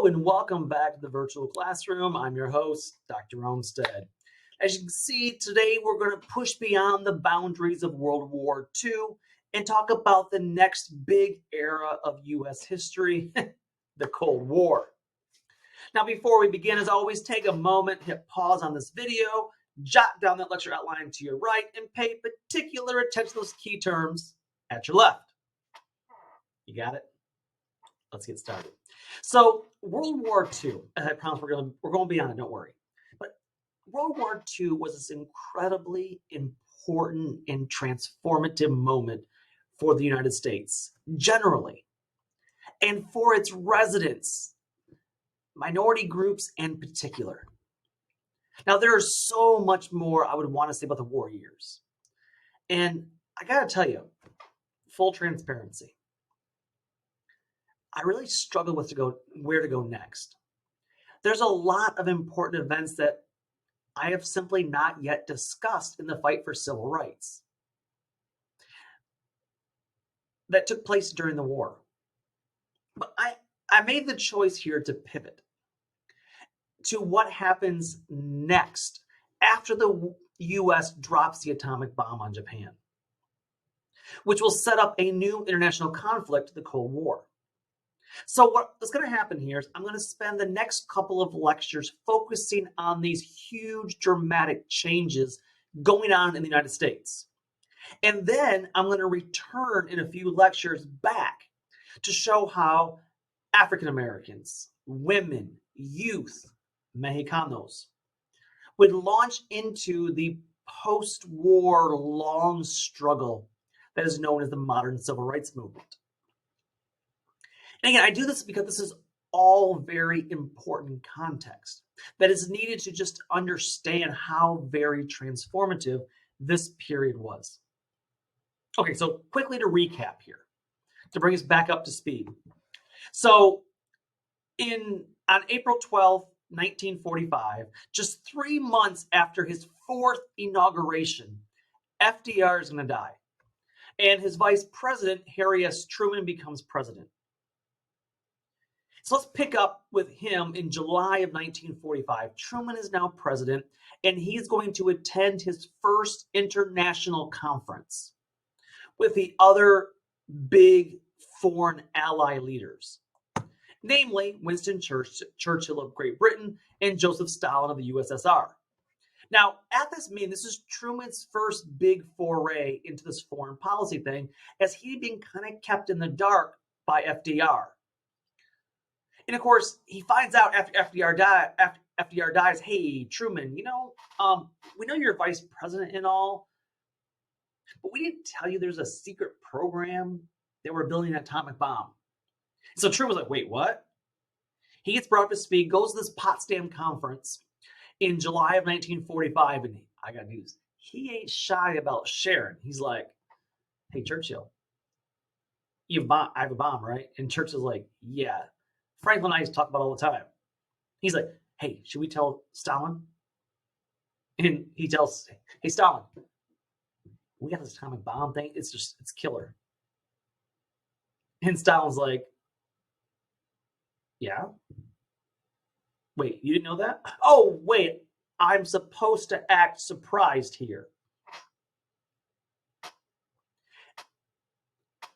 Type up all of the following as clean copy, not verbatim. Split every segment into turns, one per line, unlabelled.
and welcome back to the virtual classroom. I'm your host, Dr. Olmsted. As you can see, today we're going to push beyond the boundaries of World War II and talk about the next big era of U.S. history, the Cold War. Now, before we begin, as always, take a moment, hit pause on this video, jot down that lecture outline to your right, and pay particular attention to those key terms at your left. You got it? Let's get started. So World War II, I promise we're going beyond it, don't worry. But World War II was this incredibly important and transformative moment for the United States generally, and for its residents, minority groups in particular. Now, there's so much more I would want to say about the war years. And I got to tell you, full transparency, I really struggle with where to go next. There's a lot of important events that I have simply not yet discussed in the fight for civil rights that took place during the war. But I made the choice here to pivot to what happens next after the U.S. drops the atomic bomb on Japan, which will set up a new international conflict, the Cold War. So what's going to happen here is I'm going to spend the next couple of lectures focusing on these huge dramatic changes going on in the United States. And then I'm going to return in a few lectures back to show how African Americans, women, youth, Mexicanos would launch into the post-war long struggle that is known as the modern civil rights movement. And again, I do this because this is all very important context that is needed to just understand how very transformative this period was. Okay, so quickly to recap here, to bring us back up to speed. So on April 12th, 1945, just 3 months after his fourth inauguration, FDR is going to die. And his vice president, Harry S. Truman, becomes president. So let's pick up with him in July of 1945. Truman is now president, and he's going to attend his first international conference with the other big foreign ally leaders, namely Winston Churchill of Great Britain and Joseph Stalin of the USSR. Now, at this meeting, this is Truman's first big foray into this foreign policy thing, as he'd been kind of kept in the dark by FDR. And of course, he finds out after FDR dies, hey, Truman, we know you're vice president and all, but we didn't tell you there's a secret program that we're building an atomic bomb. So Truman's like, wait, what? He gets brought up to speed, goes to this Potsdam conference in July of 1945, and I got news. He ain't shy about sharing. He's like, hey, Churchill, I have a bomb, right? And Churchill's like, yeah. Franklin and I talk about all the time. He's like, hey, should we tell Stalin? And he tells, hey, Stalin, we got this atomic bomb thing. It's killer. And Stalin's like, yeah? Wait, you didn't know that? Oh, wait, I'm supposed to act surprised here.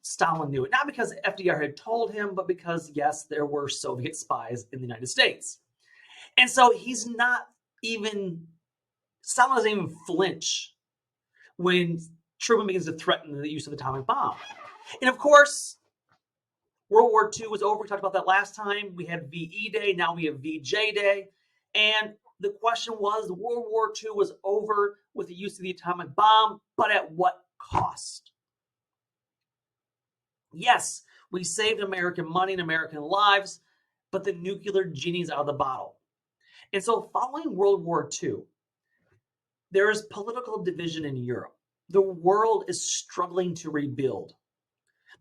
Stalin knew it, not because FDR had told him, but because, yes, there were Soviet spies in the United States. And so Stalin doesn't even flinch when Truman begins to threaten the use of the atomic bomb. And of course, World War II was over. We talked about that last time. We had VE Day, now we have VJ Day. And the question was, World War II was over with the use of the atomic bomb, but at what cost? Yes, we saved American money and American lives, but the nuclear genie's out of the bottle. And so following World War II, there is political division in Europe. The world is struggling to rebuild.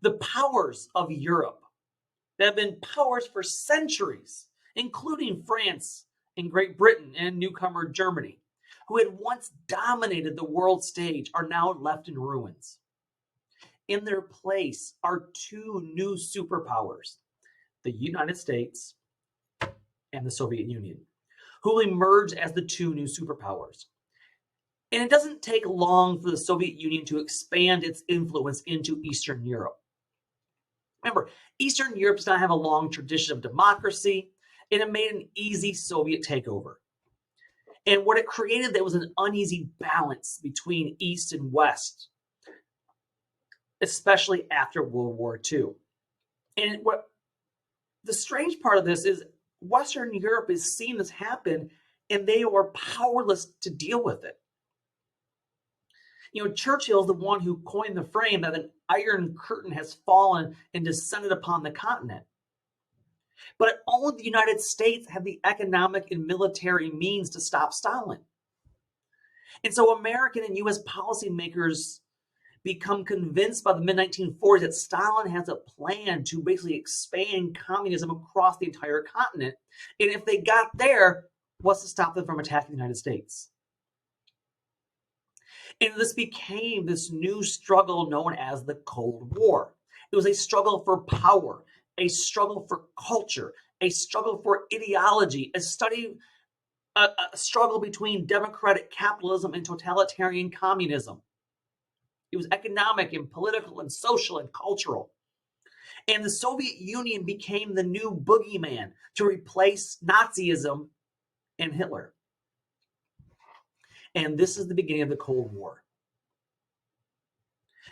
The powers of Europe that have been powers for centuries, including France and Great Britain and newcomer Germany, who had once dominated the world stage, are now left in ruins. In their place are two new superpowers, the United States and the Soviet Union, who will emerge as the two new superpowers. And it doesn't take long for the Soviet Union to expand its influence into Eastern Europe. Remember, Eastern Europe does not have a long tradition of democracy, and it made an easy Soviet takeover. And what it created, there was an uneasy balance between East and West, especially after World War II. And what the strange part of this is Western Europe is seeing this happen, and they are powerless to deal with it. Churchill's the one who coined the phrase that an iron curtain has fallen and descended upon the continent. But only the United States had the economic and military means to stop Stalin. And so American and U.S. policymakers become convinced by the mid-1940s that Stalin has a plan to basically expand communism across the entire continent. And if they got there, what's to stop them from attacking the United States? And this became this new struggle known as the Cold War. It was a struggle for power, a struggle for culture, a struggle for ideology, a struggle between democratic capitalism and totalitarian communism. It was economic and political and social and cultural. And the Soviet Union became the new boogeyman to replace Nazism and Hitler. And this is the beginning of the Cold War.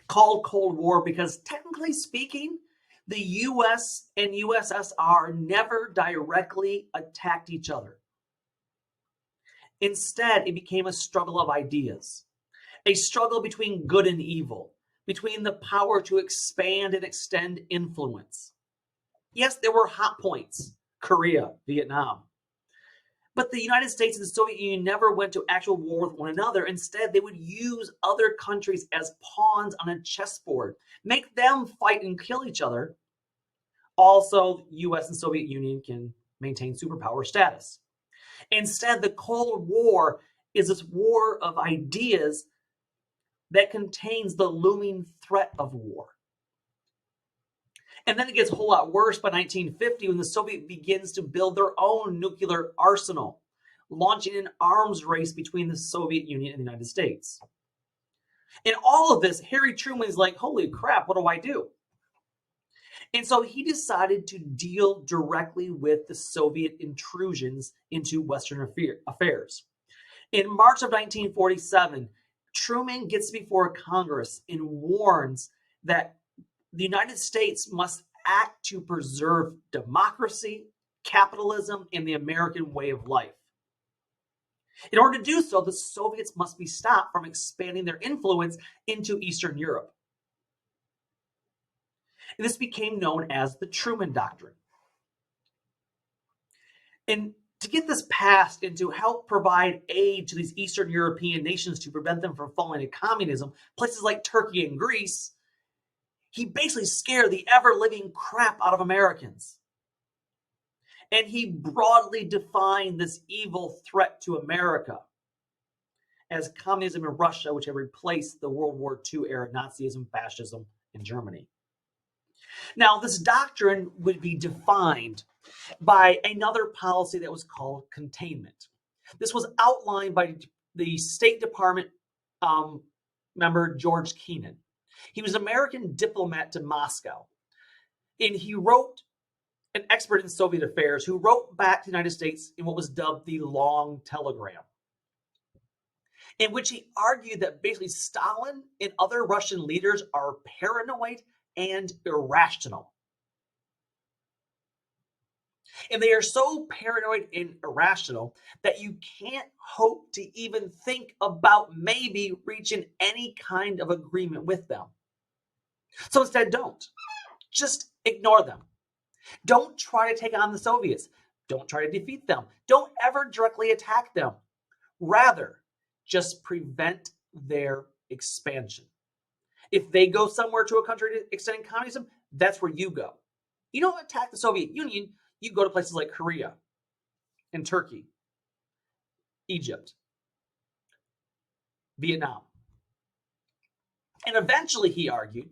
Called Cold War because, technically speaking, the US and USSR never directly attacked each other. Instead, it became a struggle of ideas, a struggle between good and evil, between the power to expand and extend influence. Yes, there were hot points, Korea, Vietnam. But the United States and the Soviet Union never went to actual war with one another. Instead, they would use other countries as pawns on a chessboard, make them fight and kill each other. Also, US and Soviet Union can maintain superpower status. Instead, the Cold War is this war of ideas that contains the looming threat of war. And then it gets a whole lot worse by 1950 when the Soviet begins to build their own nuclear arsenal, launching an arms race between the Soviet Union and the United States. In all of this, Harry Truman is like, holy crap, what do I do? And so he decided to deal directly with the Soviet intrusions into Western affairs. In March of 1947, Truman gets before Congress and warns that the United States must act to preserve democracy, capitalism, and the American way of life. In order to do so, the Soviets must be stopped from expanding their influence into Eastern Europe. And this became known as the Truman Doctrine. And to get this passed and to help provide aid to these Eastern European nations to prevent them from falling into communism, places like Turkey and Greece, he basically scared the ever-living crap out of Americans. And he broadly defined this evil threat to America as communism in Russia, which had replaced the World War II era Nazism, fascism in Germany. Now, this doctrine would be defined by another policy that was called containment. This was outlined by the State Department member George Kennan. He was an American diplomat to Moscow, and he wrote, an expert in Soviet affairs, who wrote back to the United States in what was dubbed the Long Telegram, in which he argued that basically Stalin and other Russian leaders are paranoid and irrational. And they are so paranoid and irrational that you can't hope to even think about maybe reaching any kind of agreement with them. So instead, don't. Just ignore them. Don't try to take on the Soviets. Don't try to defeat them. Don't ever directly attack them. Rather, just prevent their expansion. If they go somewhere to a country to extend communism, that's where you go. You don't attack the Soviet Union, you go to places like Korea and Turkey, Egypt, Vietnam. And eventually, he argued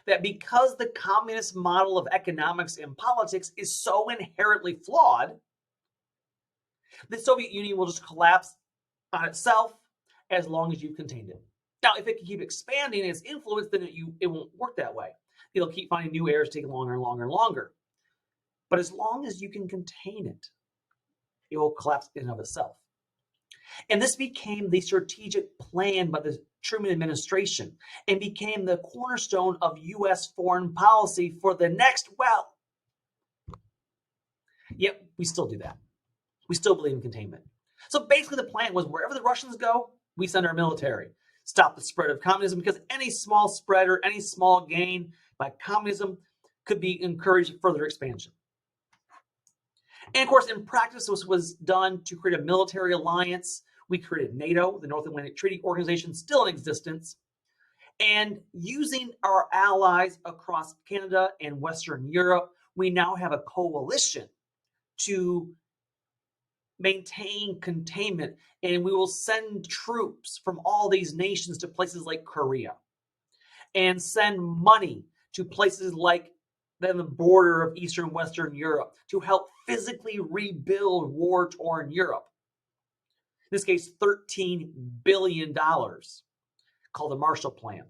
that because the communist model of economics and politics is so inherently flawed, The Soviet Union will just collapse on itself as long as you've contained it. Now, if it can keep expanding its influence, then it won't work that way. It'll keep finding new areas taking longer and longer and longer. But as long as you can contain it, it will collapse in and of itself. And this became the strategic plan by the Truman administration and became the cornerstone of U.S. foreign policy for the next, yep, we still do that. We still believe in containment. So basically the plan was wherever the Russians go, we send our military. Stop the spread of communism, because any small spread or any small gain by communism could be encouraged further expansion. And of course, in practice, this was done to create a military alliance. We created NATO, the North Atlantic Treaty Organization, still in existence. And using our allies across Canada and Western Europe, we now have a coalition to maintain containment. And we will send troops from all these nations to places like Korea and send money to places like the border of Eastern and Western Europe to help physically rebuild war-torn Europe. In this case, $13 billion, called the Marshall Plan.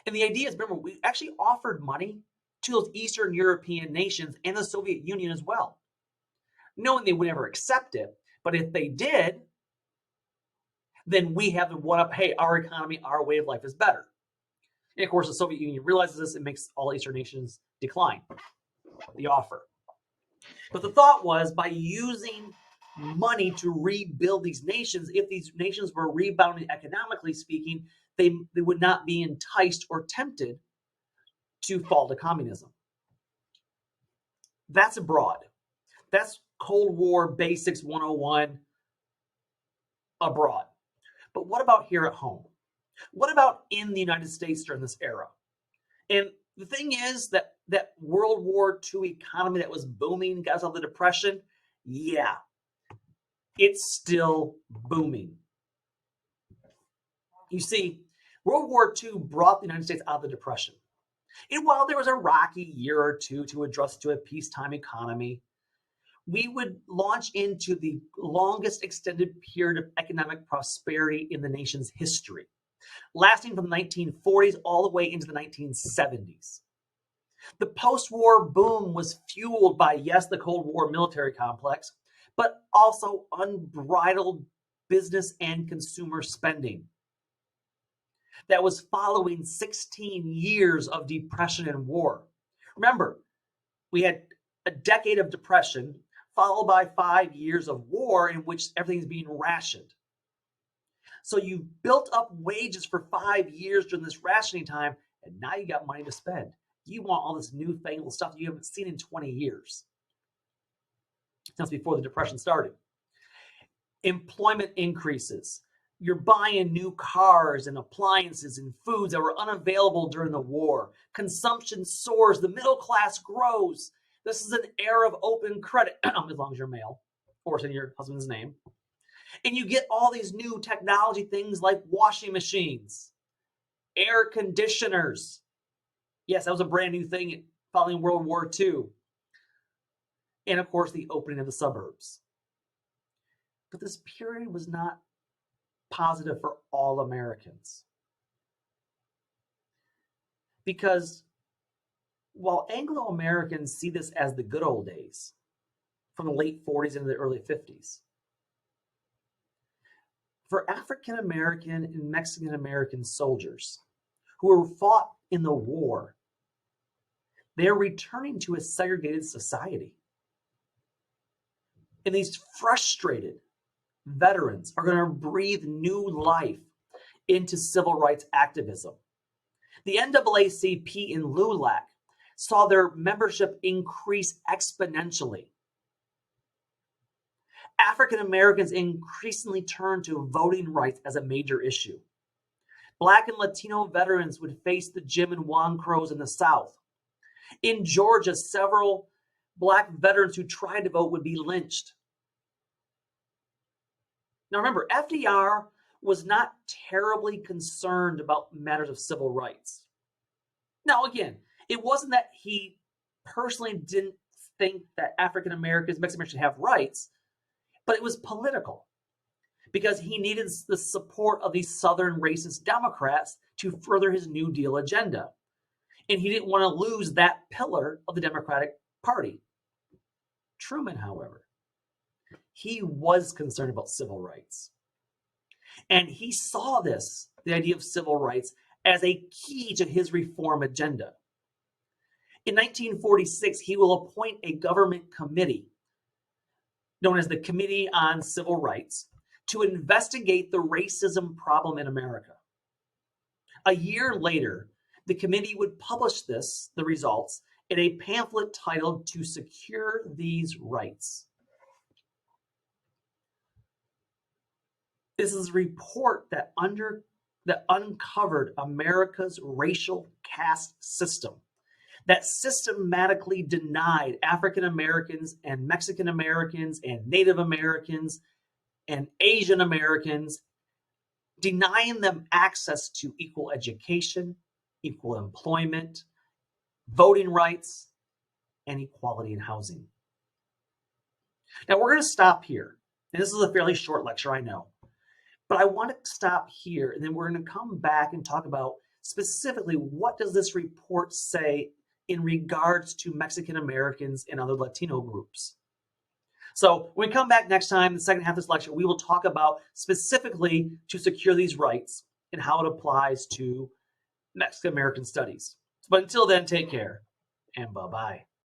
And the idea is, remember, we actually offered money to those Eastern European nations and the Soviet Union as well, knowing they would never accept it. But if they did, then we have the one-up, hey, our economy, our way of life is better. And of course, the Soviet Union realizes this. It makes all Eastern nations decline the offer. But the thought was, by using money to rebuild these nations, if these nations were rebounding economically speaking, they would not be enticed or tempted to fall to communism. That's abroad. That's Cold War Basics 101 abroad. But what about here at home? What about in the United States during this era? And the thing is that World War II economy that was booming, got us out of the Depression, yeah, it's still booming. You see, World War II brought the United States out of the Depression. And while there was a rocky year or two to adjust to a peacetime economy, we would launch into the longest extended period of economic prosperity in the nation's history, lasting from the 1940s all the way into the 1970s. The post-war boom was fueled by, yes, the Cold War military complex, but also unbridled business and consumer spending that was following 16 years of depression and war. Remember, we had a decade of depression followed by 5 years of war in which everything's being rationed. So you built up wages for 5 years during this rationing time, and now you got money to spend. You want all this newfangled stuff you haven't seen in 20 years, since before the Depression started. Employment increases. You're buying new cars and appliances and foods that were unavailable during the war. Consumption soars. The middle class grows. This is an era of open credit, as long as you're male, or it's in your husband's name. And you get all these new technology things like washing machines, air conditioners. Yes, that was a brand new thing following World War II. And of course, the opening of the suburbs. But this period was not positive for all Americans. Because while Anglo-Americans see this as the good old days, from the late 40s into the early 50s, for African American and Mexican American soldiers who were fought in the war, they're returning to a segregated society. And these frustrated veterans are going to breathe new life into civil rights activism. The NAACP in LULAC saw their membership increase exponentially. African Americans increasingly turned to voting rights as a major issue. Black and Latino veterans would face the Jim and Juan Crows in the South. In Georgia, several Black veterans who tried to vote would be lynched. Now remember, FDR was not terribly concerned about matters of civil rights. Now again, it wasn't that he personally didn't think that African Americans, Mexican Americans should have rights, but it was political because he needed the support of these Southern racist Democrats to further his New Deal agenda. And he didn't want to lose that pillar of the Democratic Party. Truman, however, he was concerned about civil rights. And he saw this, the idea of civil rights, as a key to his reform agenda. In 1946, he will appoint a government committee known as the Committee on Civil Rights to investigate the racism problem in America. A year later, the committee would publish the results, in a pamphlet titled "To Secure These Rights." This is a report that uncovered America's racial caste system that systematically denied African Americans and Mexican Americans and Native Americans and Asian Americans, denying them access to equal education, equal employment, voting rights, and equality in housing. Now we're going to stop here. And this is a fairly short lecture, I know. But I want to stop here, and then we're going to come back and talk about specifically what does this report say in regards to Mexican Americans and other Latino groups. So when we come back next time, the second half of this lecture, we will talk about specifically to secure these rights and how it applies to Mexican American studies. But until then, take care and bye-bye.